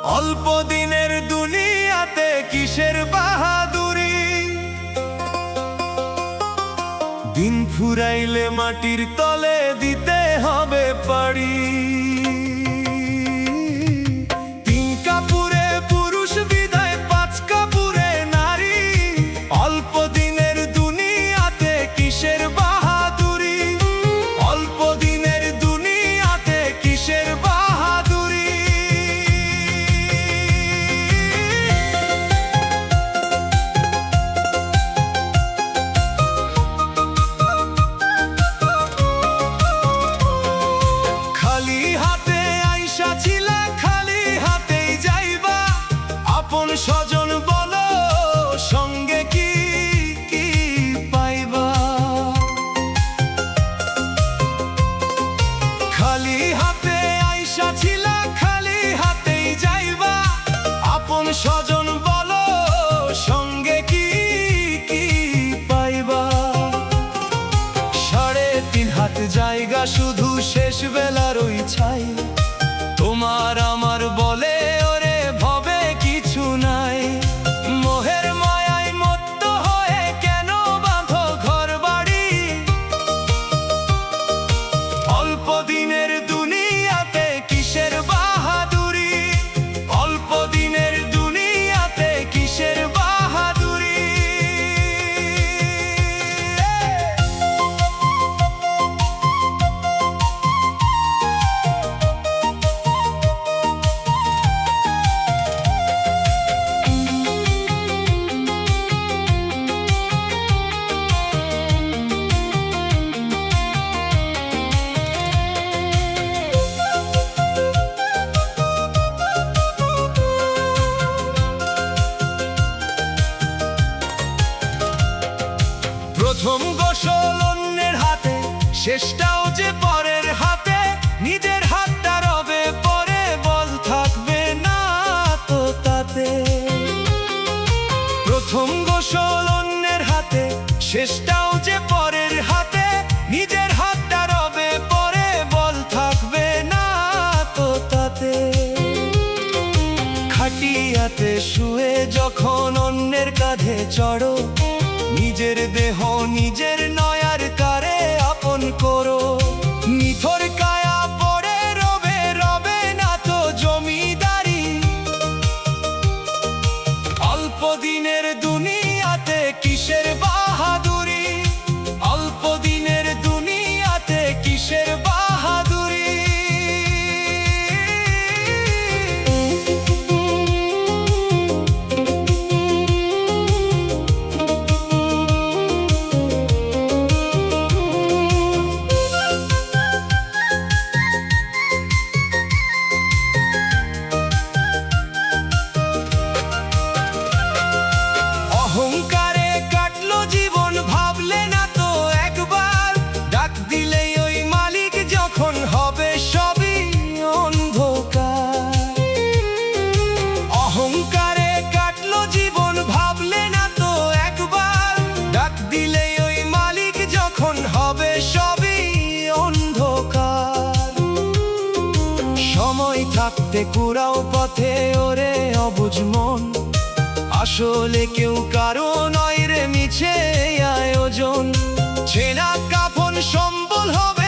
অল্প দিনের দুনিয়াতে কিসের বাহাদুরি, দিন ফুরাইলে মাটির তলে দিতে হবে পাড়ি। তিন কাপুরে পুরুষ বিদায়, পাঁচ কাপুরে নারী। অল্প দিনের দুনিয়াতে কিসের বাহাদুরি, অল্প দিনের দুনিয়াতে কিসের বাহাদুরি। খালি হাতে আইসা ছিলা, খালি হাতেই যাইবা। আপন স্বজন বলো, সঙ্গে কি কি পাইবা। খালি হাতে আইসা ছিলা, খালি হাতেই যাইবা। আপন স্বজন বলো, সঙ্গে কি কি পাইবা। 3.5 হাত জায়গা শুধু শেষ বেলার ওই ছাই। তোমার আমার বলে ওরে ভবে কিছু নাই। মোহের মায়ায় মত্ত হয়ে কেন বাঁধো ঘর বাড়ি। অল্প দিনের দুনিয়াতে কিসের বাহাদুরি, অল্প দিনের দুনিয়াতে কিসের বাহাদুরি। প্রথম গোসল অন্যের হাতে, শেষটাও যে পরের হাতে। নিজের হাতটা রবে পরে, বল থাকবে না তো তাতে। প্রথম গোসল অন্যের হাতে, শেষটাও যে পরের হাতে। নিজের হাতটা রবে পরে, বল থাকবে না তো তাতে। খাটিয়াতে শুয়ে যখন অন্যের কাঁধে চড়ো, নিজের দেহ নিজের নয়ার কারে আপন করো। নিথর কায়া পড়ে রবে, রবে না তো জমিদারি। অল্প দিনের দুনিয়াতে কিসের বাহাদুরি, অল্প দিনের দুনিয়াতে কিসের বাহাদুরি। অহংকারে কাটলো জীবন, ভাবলে না তো একবার। ডাক দিলেই ওই মালিক যখন হবে সবই অন্ধকার। অহংকারে কাটলো জীবন, ভাবলে না তো একবার। ডাক দিলেই ওই মালিক যখন হবে সবই অন্ধকার। সময় থাকতে কুড়াও পথে ওরে অবুঝ মন। আসলে কেউ কারো নয় রে মিছে আয়োজন। ছেঁড়া কাফন সম্বল হবে